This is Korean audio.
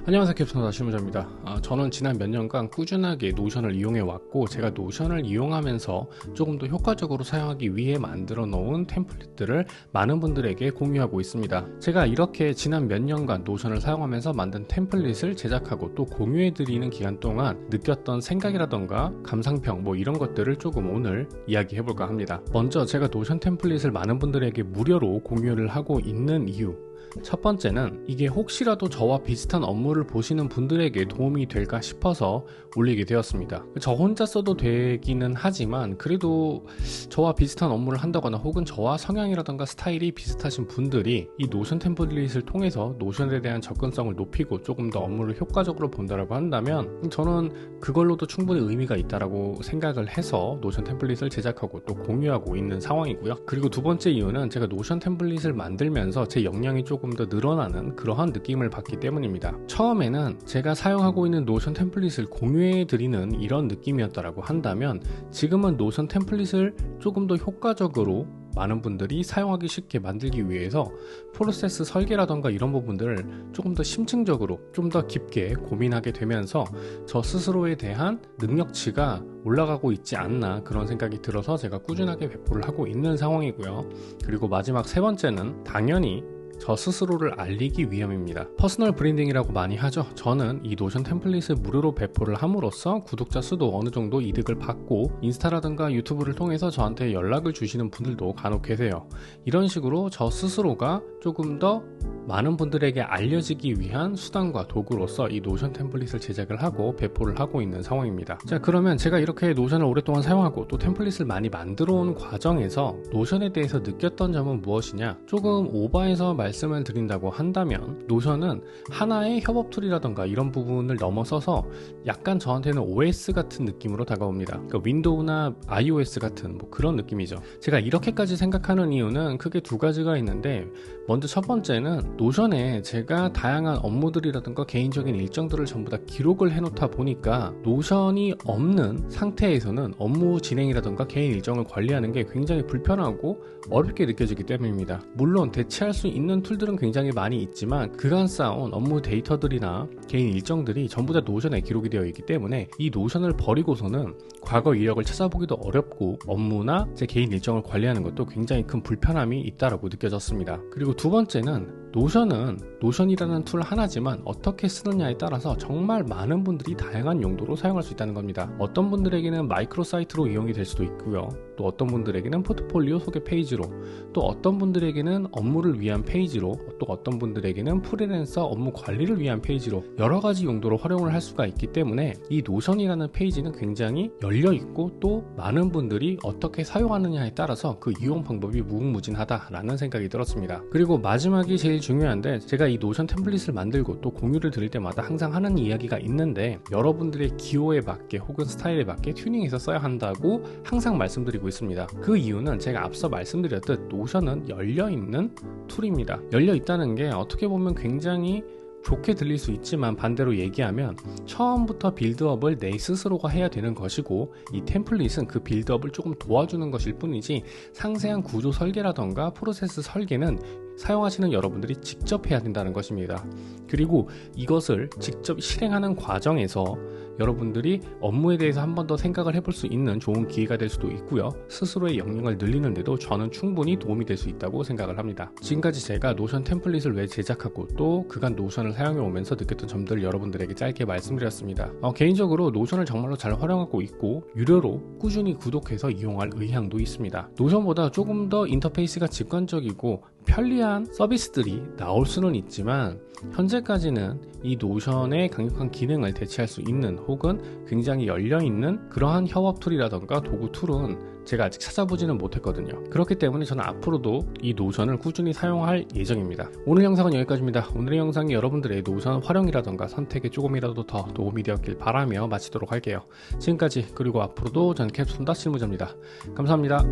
안녕하세요. 캡틴 실무자입니다. 저는 지난 몇 년간 꾸준하게 노션을 이용해 왔고, 제가 노션을 이용하면서 조금 더 효과적으로 사용하기 위해 만들어 놓은 템플릿들을 많은 분들에게 공유하고 있습니다. 제가 이렇게 지난 몇 년간 노션을 사용하면서 만든 템플릿을 제작하고 또 공유해 드리는 기간 동안 느꼈던 생각이라던가 감상평 이런 것들을 조금 오늘 이야기해 볼까 합니다. 먼저 제가 노션 템플릿을 많은 분들에게 무료로 공유를 하고 있는 이유, 첫 번째는 이게 혹시라도 저와 비슷한 업무를 보시는 분들에게 도움이 될까 싶어서 올리게 되었습니다. 저 혼자 써도 되기는 하지만 그래도 저와 비슷한 업무를 한다거나 혹은 저와 성향이라던가 스타일이 비슷하신 분들이 이 노션 템플릿을 통해서 노션에 대한 접근성을 높이고 조금 더 업무를 효과적으로 본다라고 한다면 저는 그걸로도 충분히 의미가 있다라고 생각을 해서 노션 템플릿을 제작하고 또 공유하고 있는 상황이고요. 그리고 두 번째 이유는 제가 노션 템플릿을 만들면서 제 역량이 조금 더 늘어나는 그러한 느낌을 받기 때문입니다. 처음에는 제가 사용하고 있는 노션 템플릿을 공유해 드리는 이런 느낌이었다라고 한다면 지금은 노션 템플릿을 조금 더 효과적으로 많은 분들이 사용하기 쉽게 만들기 위해서 프로세스 설계라던가 이런 부분들을 조금 더 심층적으로 좀 더 깊게 고민하게 되면서 저 스스로에 대한 능력치가 올라가고 있지 않나 그런 생각이 들어서 제가 꾸준하게 배포를 하고 있는 상황이고요. 그리고 마지막 세 번째는 당연히 저 스스로를 알리기 위함입니다. 퍼스널 브랜딩이라고 많이 하죠. 저는 이 노션 템플릿을 무료로 배포를 함으로써 구독자 수도 어느 정도 이득을 받고 인스타라든가 유튜브를 통해서 저한테 연락을 주시는 분들도 간혹 계세요. 이런 식으로 저 스스로가 조금 더 많은 분들에게 알려지기 위한 수단과 도구로서 이 노션 템플릿을 제작을 하고 배포를 하고 있는 상황입니다. 자, 그러면 제가 이렇게 노션을 오랫동안 사용하고 또 템플릿을 많이 만들어 온 과정에서 노션에 대해서 느꼈던 점은 무엇이냐? 조금 오버해서 말씀을 드린다고 한다면 노션은 하나의 협업 툴이라던가 이런 부분을 넘어서서 약간 저한테는 OS 같은 느낌으로 다가옵니다. 그러니까 윈도우나 iOS 같은 그런 느낌이죠. 제가 이렇게까지 생각하는 이유는 크게 두 가지가 있는데, 먼저 첫 번째는 노션에 제가 다양한 업무들이라든가 개인적인 일정들을 전부 다 기록을 해놓다 보니까 노션이 없는 상태에서는 업무 진행이라든가 개인 일정을 관리하는 게 굉장히 불편하고 어렵게 느껴지기 때문입니다. 물론 대체할 수 있는 툴들은 굉장히 많이 있지만 그간 쌓아온 업무 데이터들이나 개인 일정들이 전부 다 노션에 기록이 되어 있기 때문에 이 노션을 버리고서는 과거 이력을 찾아보기도 어렵고 업무나 제 개인 일정을 관리하는 것도 굉장히 큰 불편함이 있다고 느껴졌습니다. 그리고 두 번째는 노션은 노션이라는 툴 하나지만 어떻게 쓰느냐에 따라서 정말 많은 분들이 다양한 용도로 사용할 수 있다는 겁니다. 어떤 분들에게는 마이크로 사이트로 이용이 될 수도 있고요. 또 어떤 분들에게는 포트폴리오 소개 페이지로, 또 어떤 분들에게는 업무를 위한 페이지로, 또 어떤 분들에게는 프리랜서 업무 관리를 위한 페이지로 여러 가지 용도로 활용을 할 수가 있기 때문에 이 노션이라는 페이지는 굉장히 열려있고 또 많은 분들이 어떻게 사용하느냐에 따라서 그 이용 방법이 무궁무진하다라는 생각이 들었습니다. 그리고 마지막이 제일 중요한데, 제가 이 노션 템플릿을 만들고 또 공유를 드릴 때마다 항상 하는 이야기가 있는데, 여러분들의 기호에 맞게 혹은 스타일에 맞게 튜닝해서 써야 한다고 항상 말씀드리고 있습니다. 그 이유는 제가 앞서 말씀드렸듯 노션은 열려있는 툴입니다. 열려있다는 게 어떻게 보면 굉장히 좋게 들릴 수 있지만 반대로 얘기하면 처음부터 빌드업을 내 스스로가 해야 되는 것이고, 이 템플릿은 그 빌드업을 조금 도와주는 것일 뿐이지 상세한 구조 설계라던가 프로세스 설계는 사용하시는 여러분들이 직접 해야 된다는 것입니다. 그리고 이것을 직접 실행하는 과정에서 여러분들이 업무에 대해서 한 번 더 생각을 해볼 수 있는 좋은 기회가 될 수도 있고요. 스스로의 역량을 늘리는데도 저는 충분히 도움이 될 수 있다고 생각을 합니다. 지금까지 제가 노션 템플릿을 왜 제작하고 또 그간 노션을 사용해 오면서 느꼈던 점들을 여러분들에게 짧게 말씀드렸습니다. 개인적으로 노션을 정말로 잘 활용하고 있고 유료로 꾸준히 구독해서 이용할 의향도 있습니다. 노션보다 조금 더 인터페이스가 직관적이고 편리한 서비스들이 나올 수는 있지만 현재까지는 이 노션의 강력한 기능을 대체할 수 있는 혹은 굉장히 열려있는 그러한 협업 툴이라던가 도구 툴은 제가 아직 찾아보지는 못했거든요. 그렇기 때문에 저는 앞으로도 이 노션을 꾸준히 사용할 예정입니다. 오늘 영상은 여기까지입니다. 오늘의 영상이 여러분들의 노션 활용이라던가 선택에 조금이라도 더 도움이 되었길 바라며 마치도록 할게요. 지금까지 그리고 앞으로도 저는 캡틴 실무자입니다. 감사합니다.